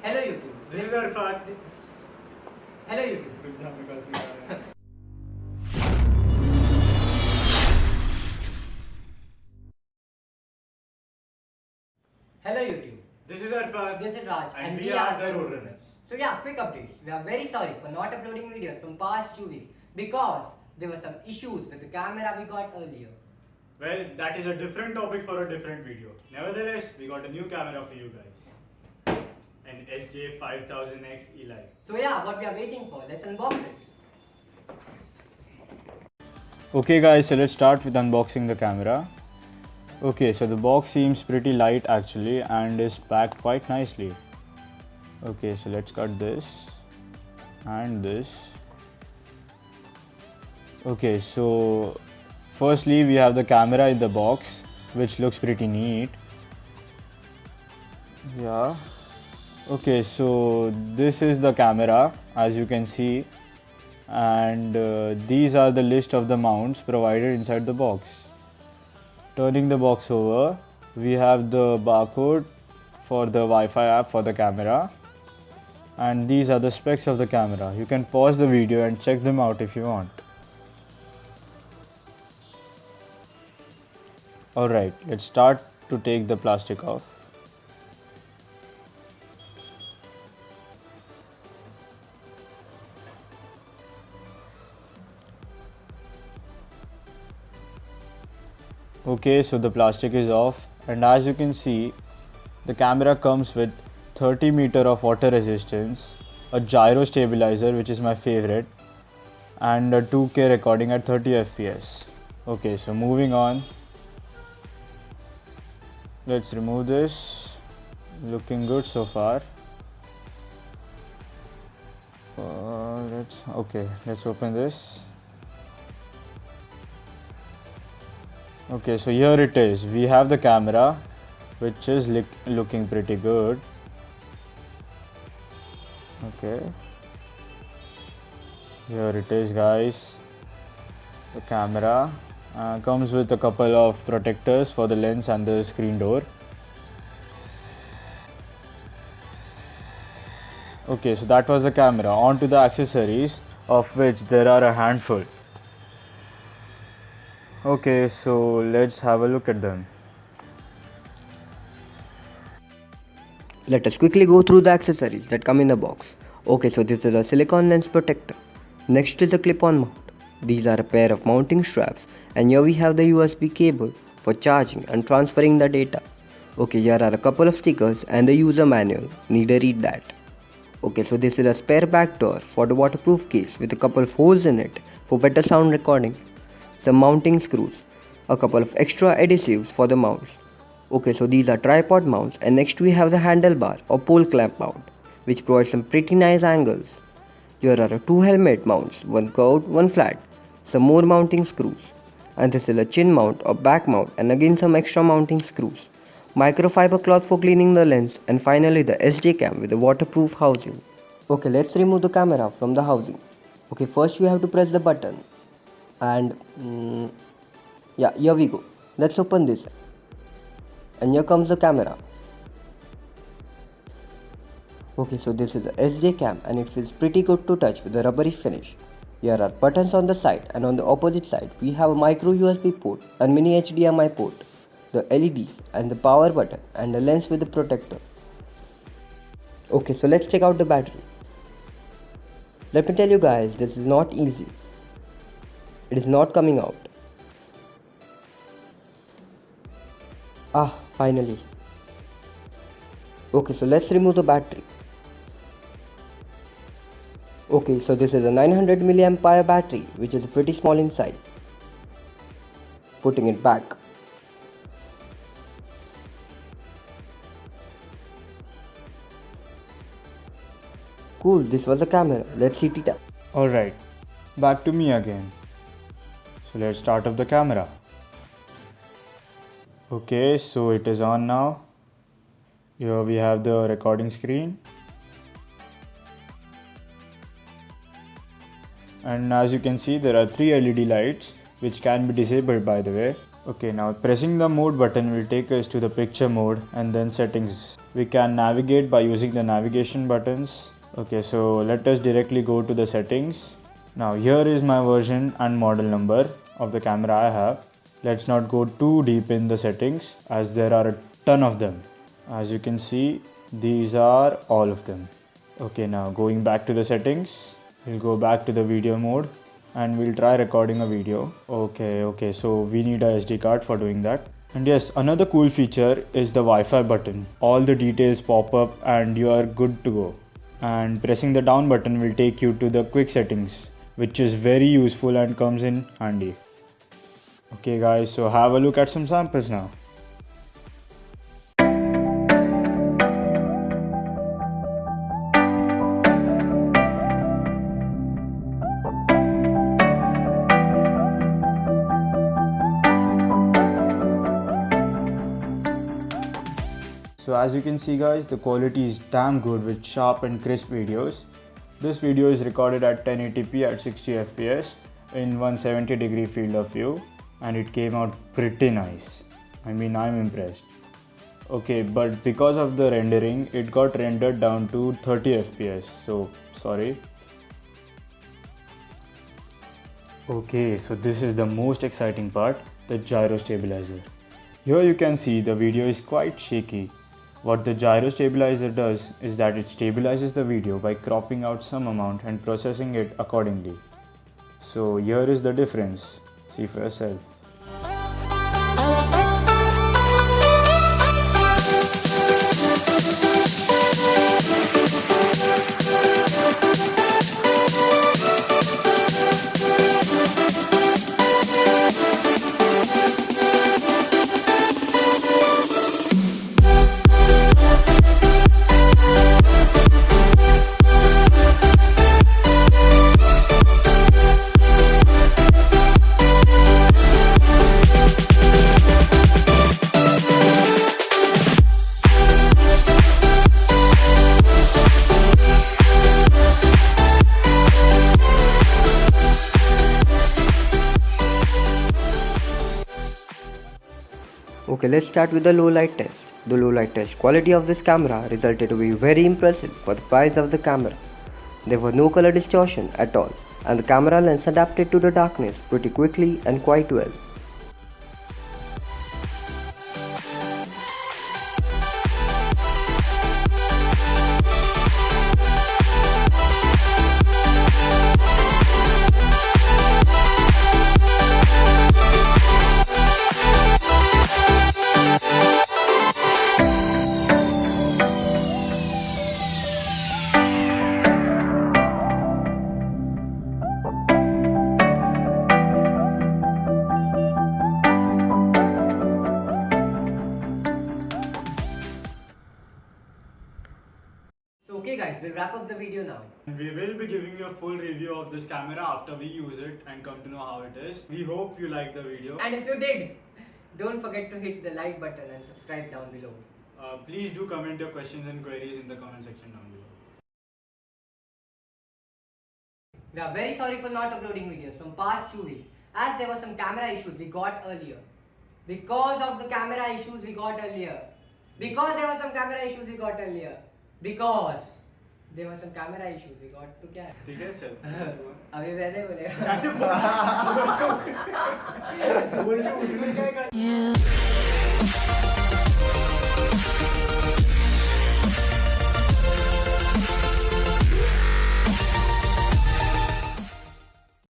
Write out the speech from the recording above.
Hello YouTube. This is Arfat. Hello YouTube. Hello YouTube. This is Arfat. This is Raj And we are the Roadrunners. So yeah, quick updates. We are very sorry for not uploading videos from past 2 weeks because there were some issues with the camera we got earlier. Well, that is a different topic for a different video. Nevertheless, we got a new camera for you guys. An SJ5000X Eli. So yeah, what we are waiting for, let's unbox it. Okay guys, so let's start with unboxing the camera. Okay, so the box seems pretty light actually and is packed quite nicely. Okay, so let's cut this and this. Okay, so firstly we have the camera in the box, which looks pretty neat. Yeah. Okay, so this is the camera as you can see, and these are the list of the mounts provided inside the box. Turning the box over, we have the barcode for the Wi-Fi app for the camera, and these are the specs of the camera. You can pause the video and check them out if you want. Alright, let's start to take the plastic off. Okay, so the plastic is off, and as you can see, the camera comes with 30 meter of water resistance, a gyro stabilizer which is my favorite, and a 2K recording at 30 fps. Okay, so moving on, let's remove this. Looking good so far. Let's open this. Okay, so here it is. We have the camera, which is looking pretty good. Okay, here it is guys. The camera comes with a couple of protectors for the lens and the screen door. Okay, so that was the camera. On to the accessories, of which there are a handful. Okay, so let's have a look at them. Let us quickly go through the accessories that come in the box. Okay, so this is a silicone lens protector. Next is a clip-on mount. These are a pair of mounting straps, and here we have the USB cable for charging and transferring the data. Okay, here are a couple of stickers and the user manual. Need to read that. Okay, so this is a spare back door for the waterproof case with a couple of holes in it for better sound recording. Some mounting screws, a couple of extra adhesives for the mounts. Okay, so these are tripod mounts, and next we have the handlebar or pole clamp mount, which provides some pretty nice angles. Here are two helmet mounts, one curved, one flat, some more mounting screws, and this is a chin mount or back mount, and again some extra mounting screws, microfiber cloth for cleaning the lens, and finally the SD cam with the waterproof housing. Okay, let's remove the camera from the housing. Okay, first we have to press the button, and yeah, here we go. Let's open this, and here comes the camera. Okay, so this is a SD cam, and it feels pretty good to touch with a rubbery finish. Here are buttons on the side, and on the opposite side we have a micro USB port and mini HDMI port, the LEDs and the power button, and the lens with the protector. Okay, so let's check out the battery. Let me tell you guys, this is not easy. It is not coming out. Finally. Okay, so let's remove the battery. Okay, so this is a 900 mAh battery, which is pretty small in size. Putting it back. Cool, this was the camera. Let's see it up. Alright, back to me again. So let's start up the camera. Okay, so it is on now. Here we have the recording screen. And as you can see, there are 3 LED lights which can be disabled by the way. Okay, now pressing the mode button will take us to the picture mode and then settings. We can navigate by using the navigation buttons. Okay, so let us directly go to the settings. Now here is my version and model number of the camera I have. Let's not go too deep in the settings as there are a ton of them. As you can see, these are all of them. Okay, now going back to the settings, we'll go back to the video mode and we'll try recording a video. Okay, so we need a SD card for doing that. And yes, another cool feature is the Wi-Fi button. All the details pop up and you are good to go. And pressing the down button will take you to the quick settings, which is very useful and comes in handy. Okay guys, so have a look at some samples now. So as you can see guys, the quality is damn good with sharp and crisp videos. This video is recorded at 1080p at 60 fps in 170-degree field of view and it came out pretty nice. I mean, I'm impressed. Okay, but because of the rendering, it got rendered down to 30 fps, so sorry. Okay, so this is the most exciting part, the gyro stabilizer. Here you can see the video is quite shaky. What the gyro stabilizer does is that it stabilizes the video by cropping out some amount and processing it accordingly. So here is the difference. See for yourself. Okay, let's start with the low light test. The low light test quality of this camera resulted to be very impressive for the price of the camera. There was no color distortion at all and the camera lens adapted to the darkness pretty quickly and quite well. Okay guys, we'll wrap up the video now. We will be giving you a full review of this camera after we use it and come to know how it is. We hope you liked the video. And if you did, don't forget to hit the like button and subscribe down below. Please do comment your questions and queries in the comment section down below. We are very sorry for not uploading videos from past 2 weeks as there were some camera issues we got earlier. Because of the camera issues we got earlier. Because there were some camera issues we got earlier. Because there were some camera issues we got तो क्या है? ठीक है चल. अभी मैंने बोलेगा. बोल के उठने का है. You